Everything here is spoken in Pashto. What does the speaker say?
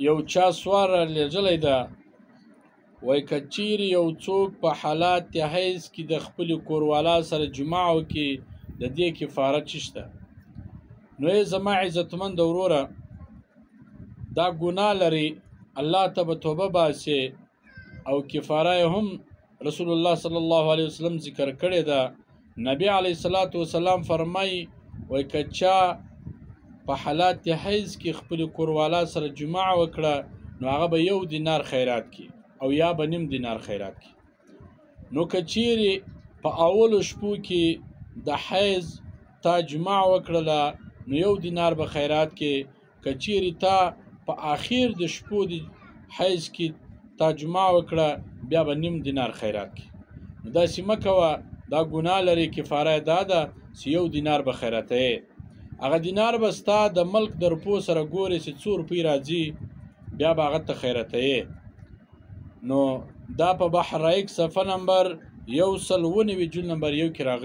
یو چا سوال رالیږلی ده، وایي که چیرې یو څوک په حالات حیض کې د خپلې کوروالا سره جماع وکړي د دې کفاره څه شته؟ نو ای زما عزتمند وروره، دا ګناه لري، الله ته به توبه باسي او کفاره هم رسول الله صلی الله علیه وسلم ذکر کړې ده. نبی علیه الصلاة والسلام فرمایي وایي که چا په حالات حیض کې خپل کوروالا سره جماع وکړه نو هغه به 1 دینار خیرات کړي او یا به 1.5 دینار خیرات کړي. نو که چیرې په اولو شپو کې د حیض تا جماع وکړله نو 1 دینار به خیرات کړي. که چیرې تا په آخر د شپو د حیض کې تا جماع وکړه بیا به 1.5 دینار خیرات کړي. نو داسې مه کوه، دا ګناه لري. کفاره دا ده چې 1 دینار به خیراتوې. هغه دینار به ستا د ملک د روپو سره ګورې چې 2 روپۍ راځي بیا به هغه ته خیراتوې. نو دا په بحر رایق صفحه نمبر 199 جلد نمبر 1 کې راغلی.